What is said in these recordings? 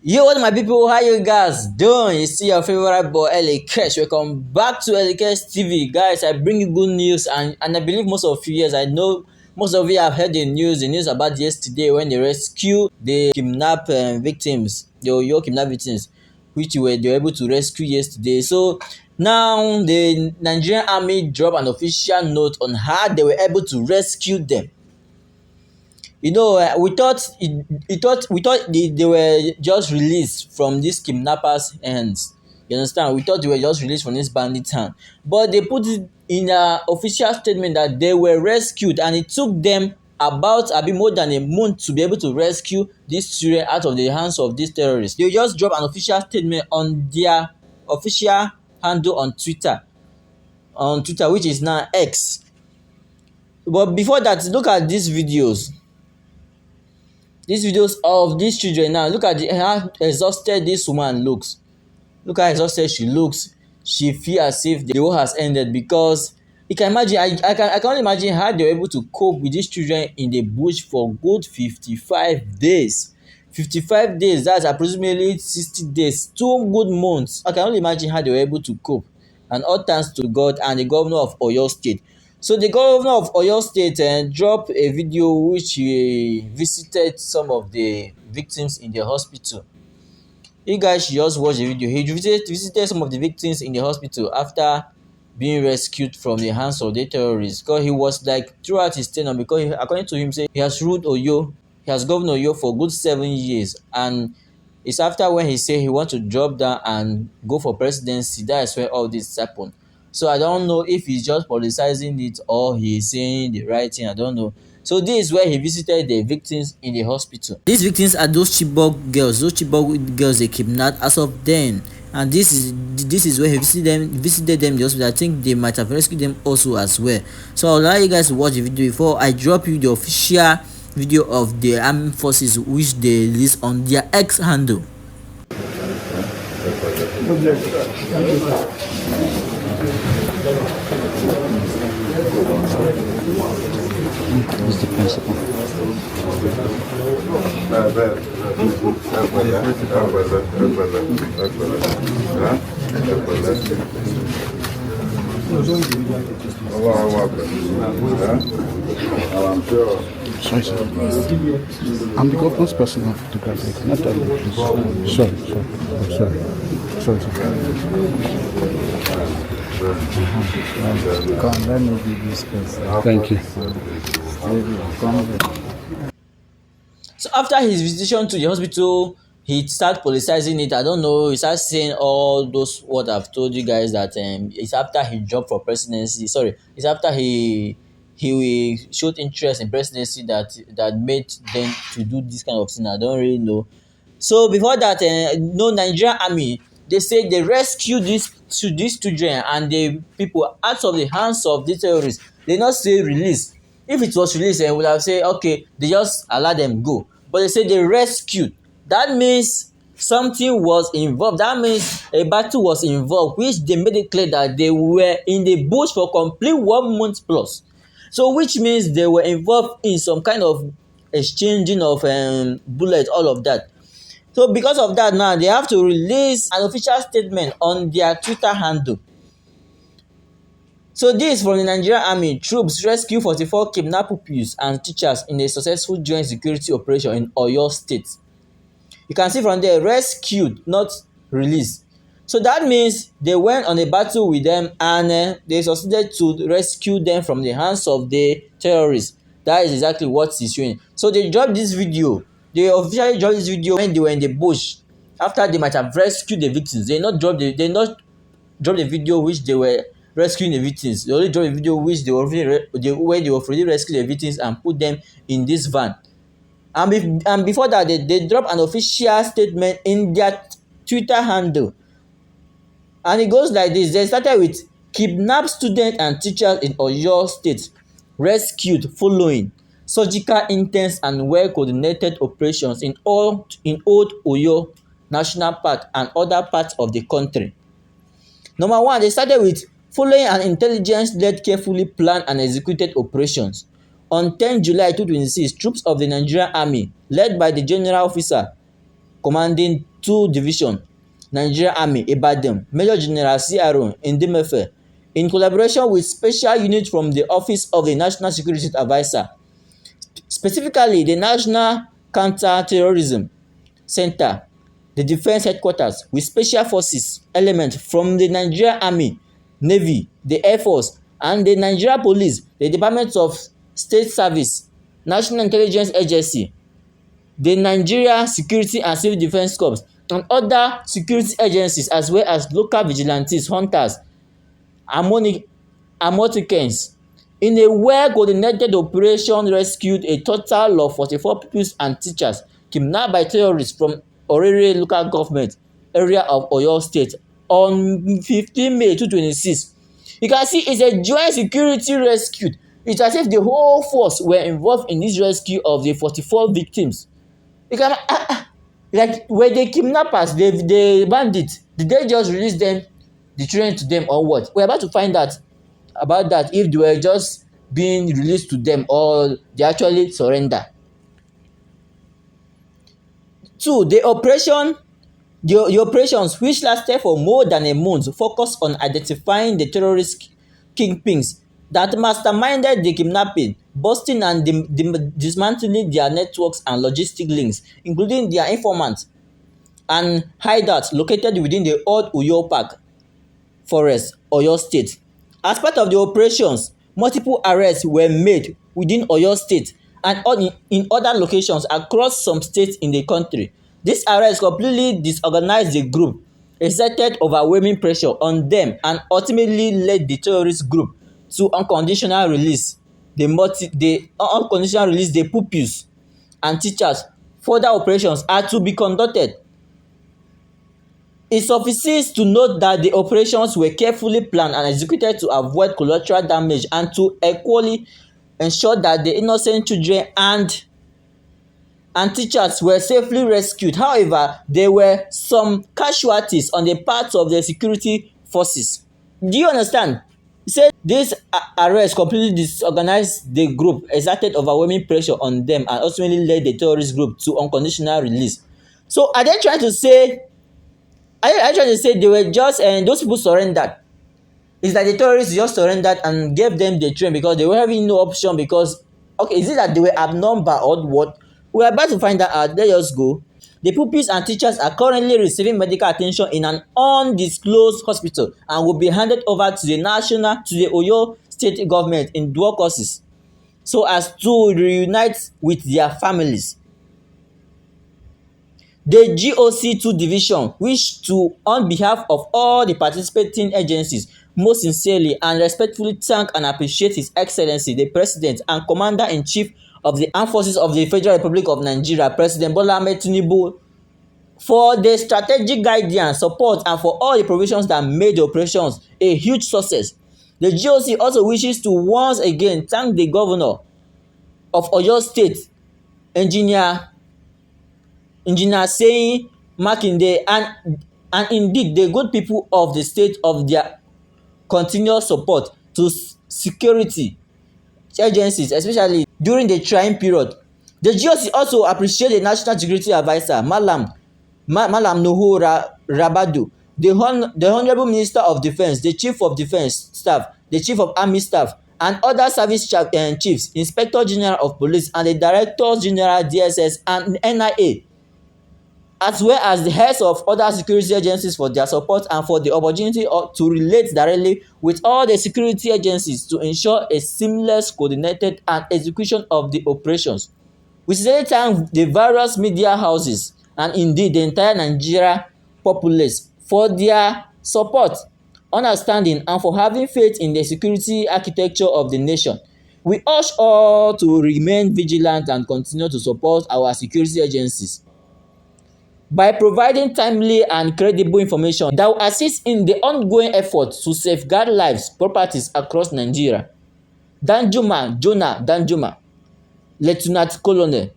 Yo, what my people, how you guys doing? You see your favorite boy LA Cash. Welcome back to LA Cash TV. Guys, I bring you good news and I believe most of you, yes, I know most of you have heard the news about yesterday when they rescue the kidnap victims, the Oyo kidnap victims, which they were able to rescue yesterday. So now the Nigerian army dropped an official note on how they were able to rescue them. We thought they were just released from these kidnappers' hands. You understand? We thought they were just released from this bandit hand, but they put it in an official statement that they were rescued, and it took them about a bit more than a month to be able to rescue these children out of the hands of these terrorists. They just dropped an official statement on their official handle on Twitter, which is now X. But before that, look at these videos of these children now. Look at how exhausted this woman looks. Look how exhausted she looks. She feel as if the war has ended, because you can imagine, I can only imagine how they were able to cope with these children in the bush for good 55 days. 55 days, that's approximately 60 days, 2 good months. I can only imagine how they were able to cope, and all thanks to God and the governor of Oyo State. So the governor of Oyo State dropped a video which he visited some of the victims in the hospital. You guys should just watch the video. He visited some of the victims in the hospital after being rescued from the hands of the terrorists, because he was like throughout his tenure, because according to him, say he has ruled Oyo, he has governed Oyo for good 7 years, and it's after when he said he want to drop down and go for presidency, that is where all this happened. So I don't know if he's just politicizing it or he's saying the right thing. I don't know. So this is where he visited the victims in the hospital. These victims are those Chibok girls they kidnapped as of then. And this is where he visited them in the hospital. I think they might have rescued them also as well. So I'll allow you guys to watch the video before I drop you the official video of the armed forces which they released on their X handle. Who's the principal? Sorry, sir. I'm the governor's personal photographer. Not that please. Sorry. I'm sorry. Sorry, sir. Come, let me give you space. Thank you. So after his visitation to the hospital, he started politicizing it. I don't know. He started saying all those what I've told you guys, that it's after he dropped for presidency. Sorry, it's after he showed interest in presidency that made them to do this kind of thing. I don't really know. So before that, no, Nigerian army, they say they rescued these children and the people out of the hands of the terrorists. They not say release. If it was released, we would have said okay, they just allow them go. But they say they rescued. That means something was involved. That means a battle was involved, which they made it clear that they were in the bush for complete 1 month plus. So which means they were involved in some kind of exchanging of bullets, all of that. So because of that, now they have to release an official statement on their Twitter handle. So this from the Nigerian army. Troops rescue 44 kidnapped pupils and teachers in a successful joint security operation in Oyo State. You can see from there, rescued, not released. So that means they went on a battle with them, and they succeeded to rescue them from the hands of the terrorists. That is exactly what he's showing. So they dropped this video. They officially dropped this video when they were in the bush, after they might have rescued the victims. They not drop the video which they were rescuing the victims. They only dropped the video which they were where they already rescued the victims and put them in this van. And before that, they dropped an official statement in their Twitter handle. And it goes like this. They started with kidnapped students and teachers in Oyo State rescued following surgical intense and well-coordinated operations in Old Oyo National Park and other parts of the country. Number one, they started with following an intelligence-led, carefully planned and executed operations. On 10 July 2026, troops of the Nigerian Army, led by the General Officer commanding 2 Division, Nigerian Army, Ibadan, Major General CRO Ndimefe, in collaboration with special units from the Office of the National Security Adviser, specifically the National Counter-Terrorism Center, the Defence Headquarters, with special forces elements from the Nigerian Army, Navy, the Air Force, and the Nigeria Police, the Department of State Service, National Intelligence Agency, the Nigeria Security and Civil Defence Corps, and other security agencies, as well as local vigilantes, hunters, Amotekens, in a well-coordinated operation rescued a total of 44 pupils and teachers kidnapped by terrorists from Orere local government area of Oyo State on 15 May 2026. You can see it's a joint security rescue. It's as if the whole force were involved in this rescue of the 44 victims. You can like, were the kidnappers, the bandits, did they just release them, the children to them, or what? We're about to find out about that, if they were just being released to them or they actually surrender. 2. The operations, which lasted for more than a month, focused on identifying the terrorist kingpins that masterminded the kidnapping, busting and dismantling their networks and logistic links, including their informants and hideouts located within the Old Uyo Park Forest, Oyo State. As part of the operations, multiple arrests were made within Oyo State and in other locations across some states in the country. These arrests completely disorganized the group, exerted overwhelming pressure on them, and ultimately led the terrorist group to unconditional release the pupils and teachers. Further operations are to be conducted. It suffices to note that the operations were carefully planned and executed to avoid collateral damage and to equally ensure that the innocent children and teachers were safely rescued. However, there were some casualties on the part of the security forces. Do you understand? He said this arrest completely disorganized the group, exerted overwhelming pressure on them, and ultimately led the terrorist group to unconditional release. So are they trying to say they were just those people surrendered? Is that the terrorists just surrendered and gave them the train because they were having no option? Because, okay, is it that they were outnumbered or what? We are about to find that out. Let us go. The pupils and teachers are currently receiving medical attention in an undisclosed hospital and will be handed over to the Oyo State government in due courses, so as to reunite with their families. The GOC 2 Division wish to, on behalf of all the participating agencies, most sincerely and respectfully thank and appreciate His Excellency the President and Commander-in-Chief of the Armed Forces of the Federal Republic of Nigeria, President Bola Ahmed Tinubu, for the strategic guidance, support, and for all the provisions that made the operations a huge success. The GOC also wishes to once again thank the Governor of Oyo State, Engineer Seyi Makinde, and indeed the good people of the state of their continuous support to security agencies, especially during the trying period. The GOC also appreciate the National Security Adviser, Malam Nuhu Rabadu, the Honorable Minister of Defence, the Chief of Defence Staff, the Chief of Army Staff, and other service chiefs, Inspector General of Police, and the Directors General DSS and NIA, as well as the heads of other security agencies, for their support and for the opportunity to relate directly with all the security agencies to ensure a seamless, coordinated and execution of the operations. We sincerely thank the various media houses and indeed the entire Nigeria populace for their support, understanding, and for having faith in the security architecture of the nation. We urge all to remain vigilant and continue to support our security agencies by providing timely and credible information that will assist in the ongoing effort to safeguard lives, properties across Nigeria. Jonah Danjuma, Lieutenant Colonel,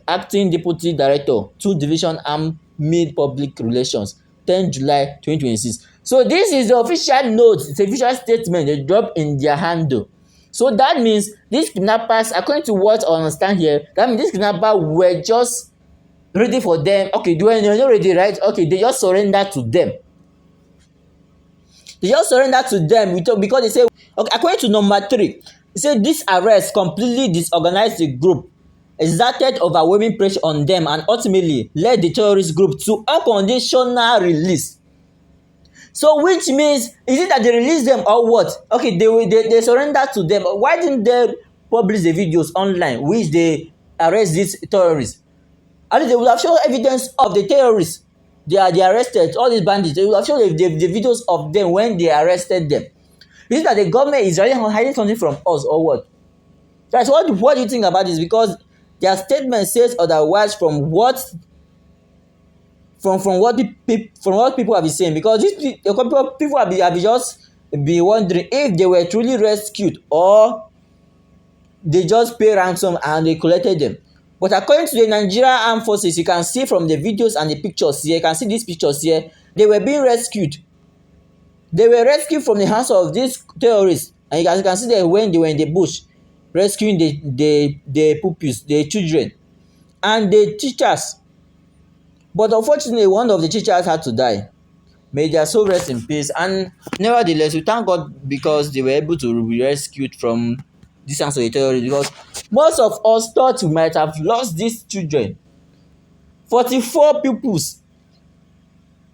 Acting Deputy Director, 2 Division Army Public Relations, 10 July 2026. So this is the official note, it's official statement they dropped in their handle. So that means these kidnappers, according to what I understand here, that means these kidnappers were just ready for them. Okay, when they're not ready, right? Okay, they just surrender to them. They just surrender to them because they say, okay, according to number 3, they say this arrest completely disorganized the group, exerted overwhelming pressure on them, and ultimately led the terrorist group to unconditional release. So which means, is it that they release them or what? Okay, they surrender to them. Why didn't they publish the videos online which they arrest these terrorists? At least they would have shown evidence of the terrorists. They arrested all these bandits. They would have shown the videos of them when they arrested them. Is it that the government is hiding something from us or what? Guys, what do you think about this? Because their statement says otherwise from what people have been saying. Because people have just be wondering if they were truly rescued or they just pay ransom and they collected them. But according to the Nigerian Armed Forces, you can see from the videos and the pictures here, you can see these pictures here, they were being rescued. They were rescued from the hands of these terrorists. And as you can see them when they were in the bush, rescuing the pupils, the children, and the teachers. But unfortunately, one of the teachers had to die. May their soul rest in peace. And nevertheless, we thank God because they were able to be rescued from this hands of the terrorists. Because most of us thought we might have lost these children. 44 pupils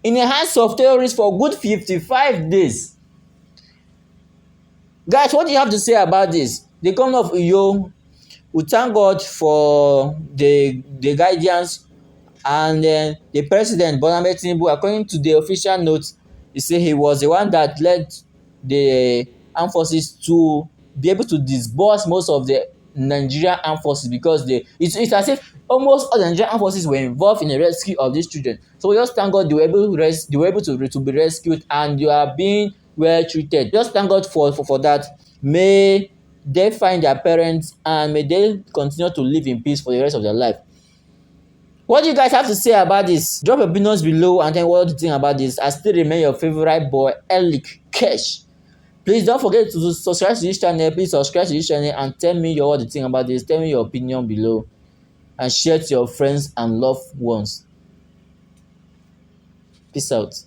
in the hands of terrorists for good 55 days. Guys, what do you have to say about this? The governor of Uyo, we thank God for the guidance, and then the president Bola Ahmed Tinubu, according to the official notes, he say he was the one that led the armed forces to be able to disburse most of the Nigerian armed forces, because it's as if almost all the Nigerian armed forces were involved in the rescue of these children. So we just thank God they were able to be rescued and they are being well treated. Just thank God for that. May they find their parents and may they continue to live in peace for the rest of their life. What do you guys have to say about this? Drop your opinions below and tell me what you think about this. I still remain your favorite boy, Elic Cash. Please don't forget to subscribe to this channel. Please subscribe to this channel and tell me what you think about this. Tell me your opinion below and share to your friends and loved ones. Peace out.